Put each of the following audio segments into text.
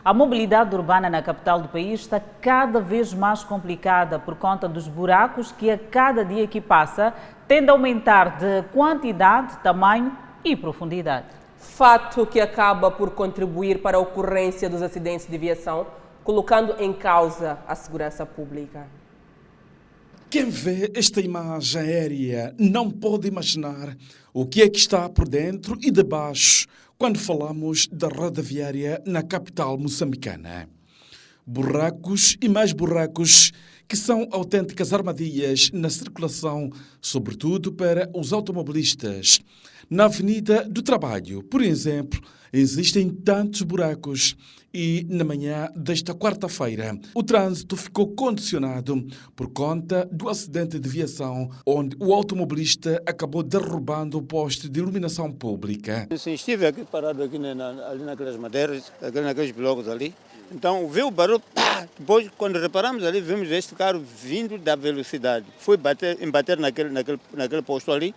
A mobilidade urbana na capital do país está cada vez mais complicada por conta dos buracos que a cada dia que passa tende a aumentar de quantidade, tamanho e profundidade. Fato que acaba por contribuir para a ocorrência dos acidentes de viação, colocando em causa a segurança pública. Quem vê esta imagem aérea não pode imaginar o que é que está por dentro e debaixo quando falamos da rodoviária na capital moçambicana. Buracos e mais buracos que são autênticas armadilhas na circulação, sobretudo para os automobilistas. Na Avenida do Trabalho, por exemplo, existem tantos buracos e, na manhã desta quarta-feira, o trânsito ficou condicionado por conta do acidente de viação, onde o automobilista acabou derrubando o poste de iluminação pública. Sim, estive aqui parado aqui ali naquelas madeiras, naqueles blocos ali. Então, viu o barulho, pá! Depois, quando reparamos ali, vimos este carro vindo da velocidade. Foi embater naquele posto ali.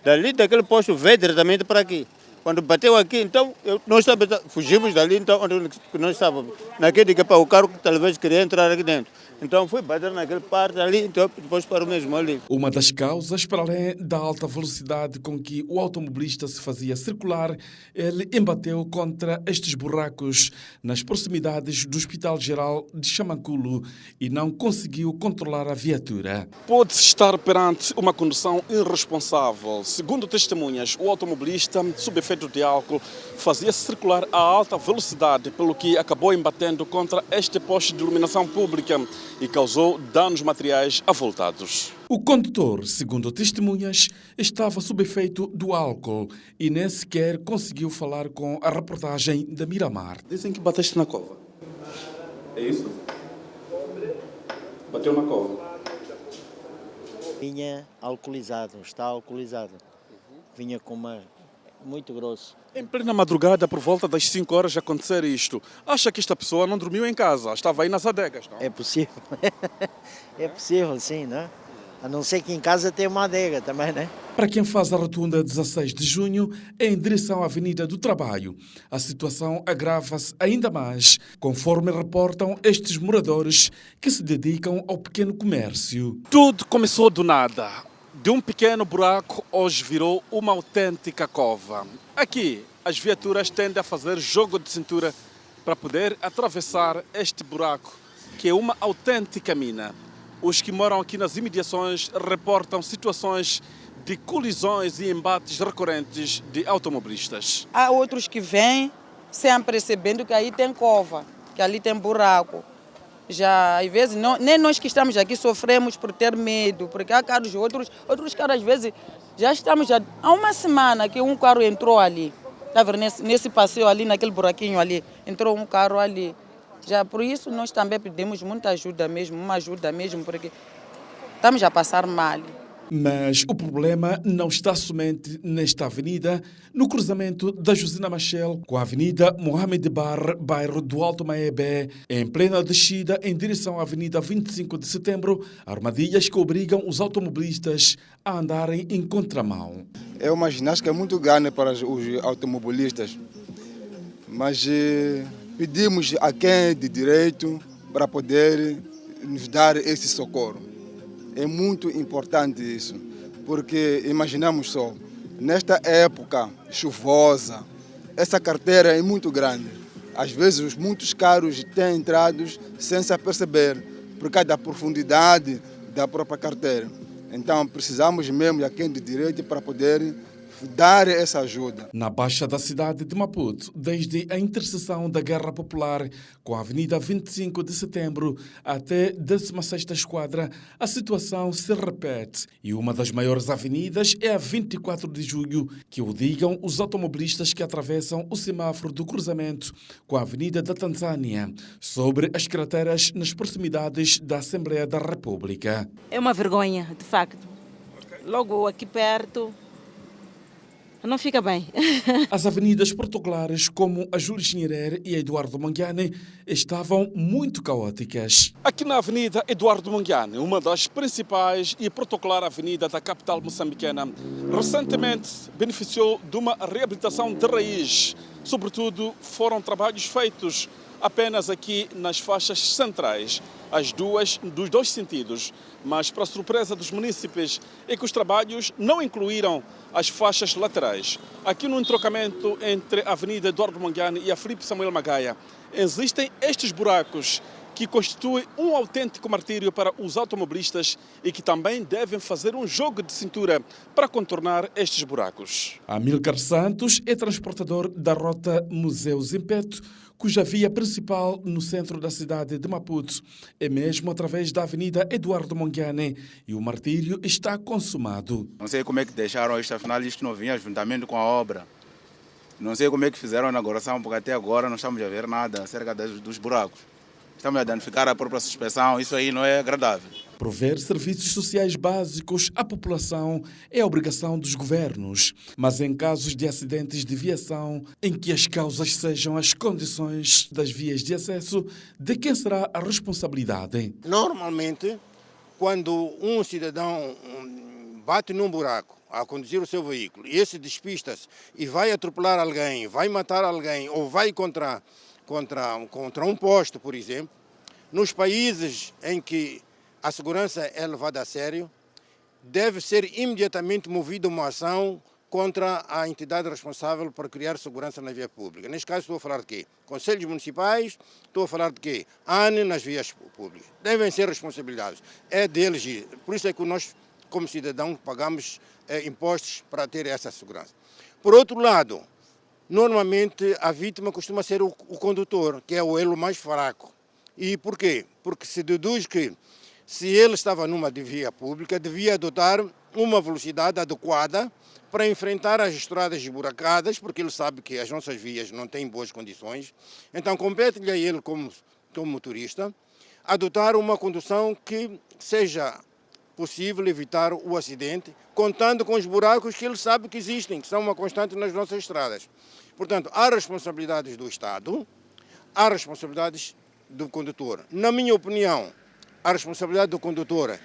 Dali, daquele posto, veio diretamente para aqui. Quando bateu aqui, então, nós fugimos dali, então, onde nós estávamos. Naquele que o carro talvez queria entrar aqui dentro. Então, foi bater naquele parte ali, então, depois parou mesmo ali. Uma das causas, para além da alta velocidade com que o automobilista se fazia circular, ele embateu contra estes buracos nas proximidades do Hospital Geral de Xamanculo e não conseguiu controlar a viatura. Pode-se estar perante uma condução irresponsável. Segundo testemunhas, o automobilista, sob efeito de álcool, fazia circular a alta velocidade, pelo que acabou embatendo contra este poste de iluminação pública e causou danos materiais avultados. O condutor, segundo testemunhas, estava sob efeito do álcool e nem sequer conseguiu falar com a reportagem da Miramar. Dizem que bateste na cova. É isso? Bateu na cova. Vinha alcoolizado, está alcoolizado. Vinha com uma... muito grosso. Em plena madrugada, por volta das 5 horas, acontecer isto. Acha que esta pessoa não dormiu em casa? Estava aí nas adegas, não? É possível. É possível, sim, né? A não ser que em casa tenha uma adega também, né? Para quem faz a rotunda 16 de junho, em direção à Avenida do Trabalho, a situação agrava-se ainda mais, conforme reportam estes moradores que se dedicam ao pequeno comércio. Tudo começou do nada. De um pequeno buraco, hoje virou uma autêntica cova. Aqui, as viaturas tendem a fazer jogo de cintura para poder atravessar este buraco, que é uma autêntica mina. Os que moram aqui nas imediações reportam situações de colisões e embates recorrentes de automobilistas. Há outros que vêm sem percebendo que aí tem cova, que ali tem buraco. Já, às vezes, nem nós que estamos aqui sofremos por ter medo, porque há carros, outros carros, às vezes, já estamos há uma semana que um carro entrou ali, tá vendo? Nesse passeio ali, naquele buraquinho ali, entrou um carro ali. Já por isso nós também pedimos muita ajuda mesmo, uma ajuda mesmo, porque estamos a passar mal. Mas o problema não está somente nesta avenida, no cruzamento da Josina Machel com a Avenida Mohamed Bar, bairro do Alto Maébé, em plena descida em direção à Avenida 25 de Setembro, armadilhas que obrigam os automobilistas a andarem em contramão. É uma ginástica muito grande para os automobilistas, mas pedimos a quem é de direito para poder nos dar esse socorro. É muito importante isso, porque imaginamos só, nesta época chuvosa, essa carteira é muito grande. Às vezes muitos carros têm entrado sem se aperceber, por causa da profundidade da própria carteira. Então precisamos mesmo de quem de direito para poder dar essa ajuda. Na baixa da cidade de Maputo, desde a interseção da Guerra Popular com a Avenida 25 de Setembro até 16ª Esquadra, a situação se repete. E uma das maiores avenidas é a 24 de Julho, que o digam os automobilistas que atravessam o semáforo do cruzamento com a Avenida da Tanzânia, sobre as crateras nas proximidades da Assembleia da República. É uma vergonha, de facto. Logo aqui perto, não fica bem. As avenidas protocolares, como a Júlio Xinherer e a Eduardo Mangiane, estavam muito caóticas. Aqui na Avenida Eduardo Mangiane, uma das principais e protocolar avenida da capital moçambicana, recentemente beneficiou de uma reabilitação de raiz. Sobretudo, foram trabalhos feitos apenas aqui nas faixas centrais, dos dois sentidos. Mas, para a surpresa dos munícipes, é que os trabalhos não incluíram as faixas laterais. Aqui no entrocamento entre a Avenida Eduardo Mondlane e a Filipe Samuel Magaia, existem estes buracos que constituem um autêntico martírio para os automobilistas e que também devem fazer um jogo de cintura para contornar estes buracos. Amílcar Santos é transportador da rota Museu Zimpeto, cuja via principal no centro da cidade de Maputo é mesmo através da Avenida Eduardo Mondlane e o martírio está consumado. Não sei como é que deixaram isto, afinal isto não vinha juntamente com a obra. Não sei como é que fizeram a inauguração, porque até agora não estamos a ver nada acerca dos buracos. Estamos a danificar a própria suspensão, isso aí não é agradável. Prover serviços sociais básicos à população é a obrigação dos governos, mas em casos de acidentes de viação, em que as causas sejam as condições das vias de acesso, de quem será a responsabilidade? Normalmente, quando um cidadão bate num buraco a conduzir o seu veículo e esse despista-se e vai atropelar alguém, vai matar alguém ou vai contra um posto, por exemplo, nos países em que a segurança é levada a sério, deve ser imediatamente movida uma ação contra a entidade responsável por criar segurança na via pública. Neste caso estou a falar de quê? Conselhos municipais, estou a falar de quê? ANE nas vias públicas. Devem ser responsabilizados. É deles. Por isso é que nós, como cidadãos, pagamos impostos para ter essa segurança. Por outro lado, normalmente a vítima costuma ser o condutor, que é o elo mais fraco. E por quê? Porque se deduz que se ele estava numa via pública, devia adotar uma velocidade adequada para enfrentar as estradas esburacadas, porque ele sabe que as nossas vias não têm boas condições. Então compete-lhe a ele, como motorista, adotar uma condução que seja possível evitar o acidente, contando com os buracos que ele sabe que existem, que são uma constante nas nossas estradas. Portanto, há responsabilidades do Estado, há responsabilidades do condutor. Na minha opinião, a responsabilidade do condutor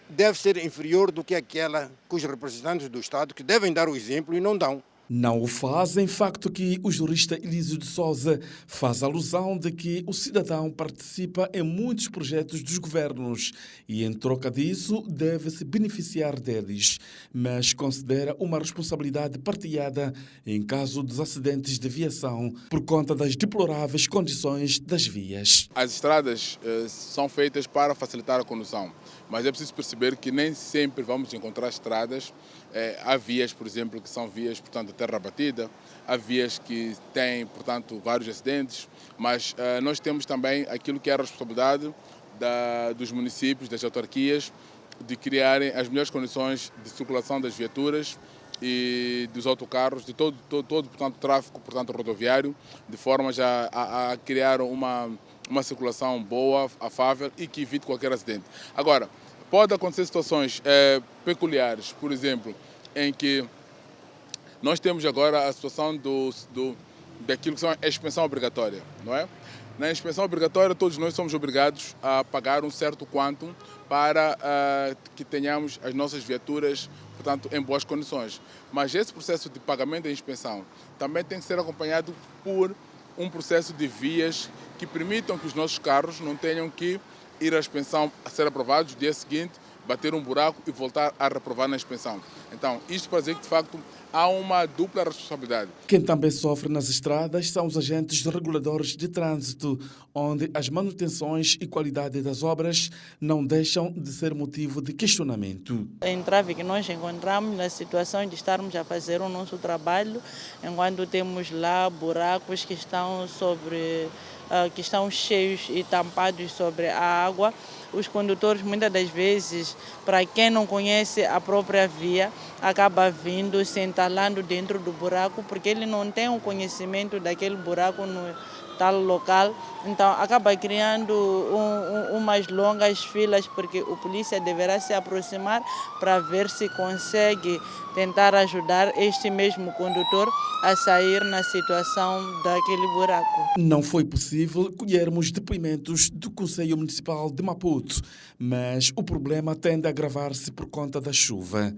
deve ser inferior do que aquela que os representantes do Estado, que devem dar o exemplo e não dão. Não o fazem, facto que o jurista Elísio de Sousa faz alusão de que o cidadão participa em muitos projetos dos governos e, em troca disso, deve-se beneficiar deles, mas considera uma responsabilidade partilhada em caso dos acidentes de viação por conta das deploráveis condições das vias. As estradas são feitas para facilitar a condução, mas é preciso perceber que nem sempre vamos encontrar estradas. Há vias, por exemplo, que são vias, portanto, de terra batida, há vias que têm, portanto, vários acidentes, mas nós temos também aquilo que é a responsabilidade dos municípios, das autarquias, de criarem as melhores condições de circulação das viaturas e dos autocarros, de todo portanto, tráfego, portanto, rodoviário, de forma já a criar uma circulação boa, afável e que evite qualquer acidente. Agora, pode acontecer situações peculiares, por exemplo, em que nós temos agora a situação daquilo que são a inspeção obrigatória, não é? Na inspeção obrigatória, todos nós somos obrigados a pagar um certo quantum para que tenhamos as nossas viaturas, portanto, em boas condições. Mas esse processo de pagamento da inspeção também tem que ser acompanhado por um processo de vias que permitam que os nossos carros não tenham que ir à inspeção a ser aprovados, no dia seguinte, bater um buraco e voltar a reprovar na inspeção. Então, isto para dizer que, de facto, há uma dupla responsabilidade. Quem também sofre nas estradas são os agentes reguladores de trânsito, onde as manutenções e qualidade das obras não deixam de ser motivo de questionamento. Em tráfego, nós encontramos na situação de estarmos a fazer o nosso trabalho, enquanto temos lá buracos que estão cheios e tampados sobre a água. Os condutores, muitas das vezes, para quem não conhece a própria via, acaba vindo, se entalando dentro do buraco, porque ele não tem o conhecimento daquele buraco no tal local. Então, acaba criando umas longas filas, porque o polícia deverá se aproximar para ver se consegue tentar ajudar este mesmo condutor a sair na situação daquele buraco. Não foi possível colhermos depoimentos do Conselho Municipal de Maputo, mas o problema tende a agravar-se por conta da chuva.